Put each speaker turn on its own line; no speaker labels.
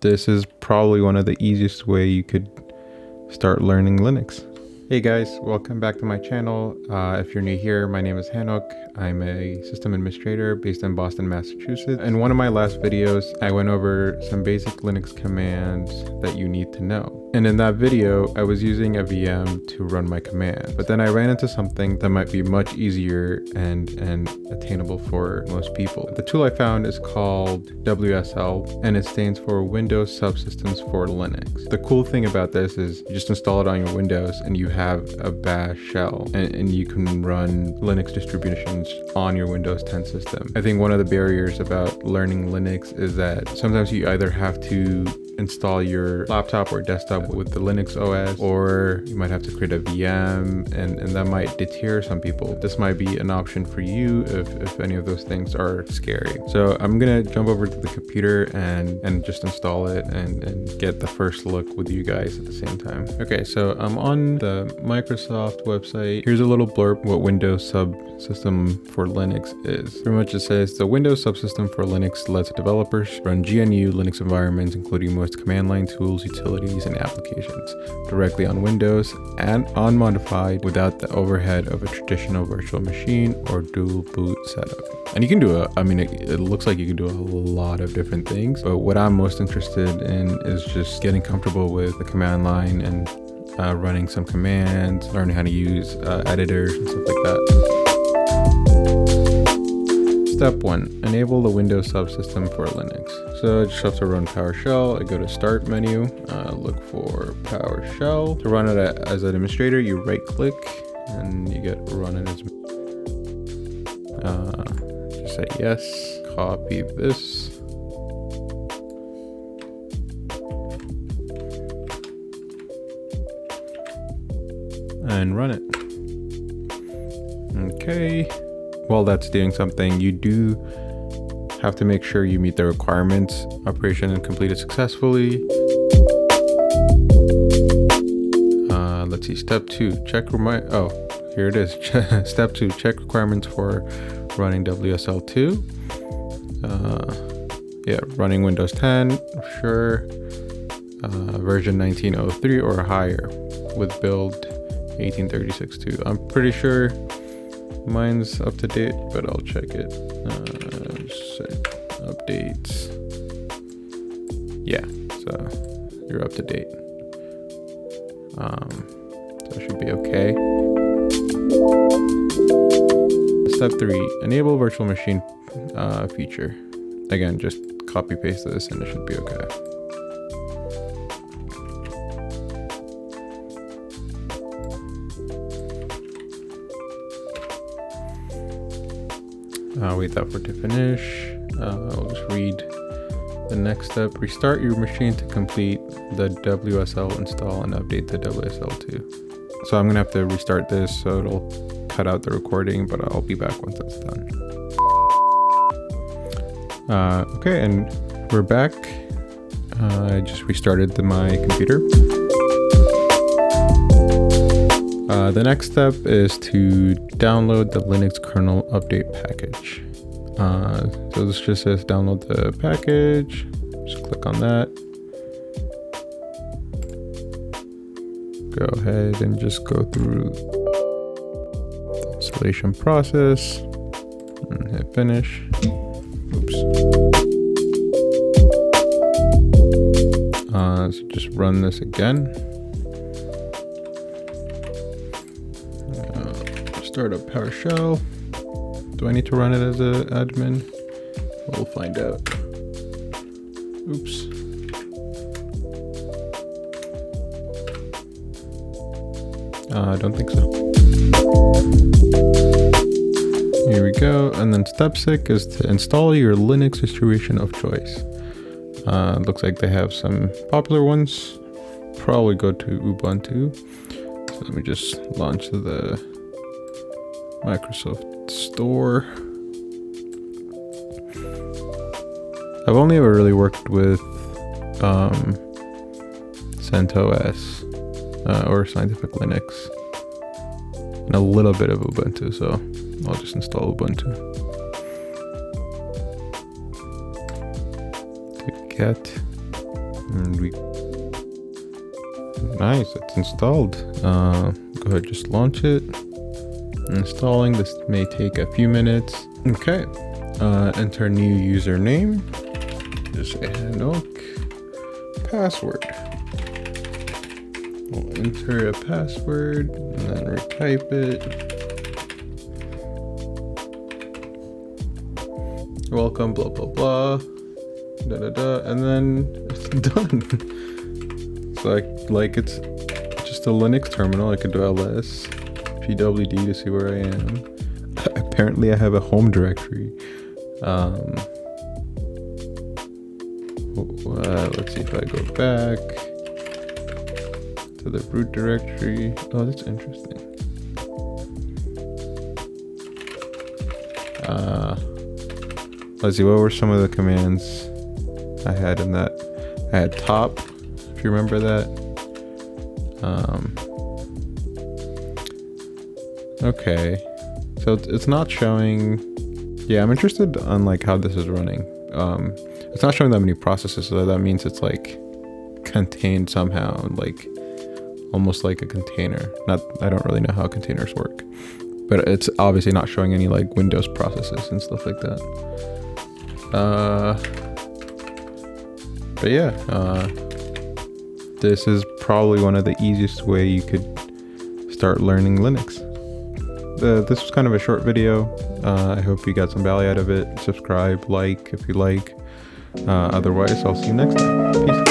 this is probably one of the easiest way you could start learning Linux. Hey guys, welcome back to my channel. If you're new here, my name is Hanok. I'm a system administrator based in Boston, Massachusetts. In one of my last videos, I went over some basic Linux commands that you need to know. And in that video, I was using a VM to run my command. But then I ran into something that might be much easier and attainable for most people. The tool I found is called WSL, and it stands for Windows Subsystems for Linux. The cool thing about this is you just install it on your Windows and you have a bash shell, and you can run Linux distributions on your Windows 10 system. I think one of the barriers about learning Linux is that sometimes you either have to install your laptop or desktop with the Linux OS, or you might have to create a VM, and that might deter some people. This might be an option for you if any of those things are scary. So I'm gonna jump over to the computer and just install it and get the first look with you guys at the same time. Okay, so I'm on the Microsoft website. Here's a little blurb what Windows Subsystem for Linux is. Pretty much it says the Windows Subsystem for Linux lets developers run GNU Linux environments, including most command line tools, utilities, and applications directly on Windows and unmodified without the overhead of a traditional virtual machine or dual boot setup. And you can do it looks like you can do a lot of different things, but what I'm most interested in is just getting comfortable with the command line and running some commands, learning how to use editors and stuff like that. Step 1, enable the Windows Subsystem for Linux. So I just have to run PowerShell. I go to Start menu, look for PowerShell. To run it as an administrator, you right click and you get run it as. Just say yes, copy this. And run it. Okay. While that's doing something, you do have to make sure you meet the requirements. Operation and completed successfully. Let's see, step 2, here it is. Step 2, check requirements for running WSL2. Running Windows 10, sure. Version 1903 or higher with build 1836.2. I'm pretty sure mine's up to date, but I'll check it. Just say updates. Yeah, so you're up to date. So it should be okay. Step 3, enable virtual machine feature. Again, just copy paste this and it should be okay. Wait that for it to finish. I'll just read the next step. Restart your machine to complete the WSL install and update the WSL2. So I'm gonna have to restart this, so it'll cut out the recording, but I'll be back once that's done. Okay, and we're back. I just restarted my computer. The next step is to download the Linux kernel update package. So this just says download the package. Just click on that. Go ahead and just go through the installation process and hit finish. Oops. So just run this again. Start up PowerShell. Do I need to run it as an admin? We'll find out. Oops. I don't think so. Here we go. And then step 6 is to install your Linux distribution of choice. Looks like they have some popular ones. Probably go to Ubuntu. So let me just launch the Microsoft Store. I've only ever really worked with CentOS or Scientific Linux and a little bit of Ubuntu, so I'll just install Ubuntu. To get And nice, it's installed. Go ahead, just launch it. Installing, this may take a few minutes. Okay, enter new username. Just say Hanok. Password. We'll enter a password and then retype it. Welcome, blah blah blah, da da da, and then it's done. So like it's just a Linux terminal. I could do ls pwd to see where I am. Apparently I have a home directory. Let's see if I go back to the root directory. Oh, that's interesting. Let's see, what were some of the commands I had in that? I had top, if you remember that. Okay, so it's not showing. Yeah, I'm interested on like how this is running. It's not showing that many processes, so that means it's like contained somehow, like almost like a container. I don't really know how containers work, but it's obviously not showing any like Windows processes and stuff like that. But yeah, this is probably one of the easiest way you could start learning Linux. This was kind of a short video. I hope you got some value out of it. Subscribe, like if you like. Otherwise, I'll see you next time. Peace.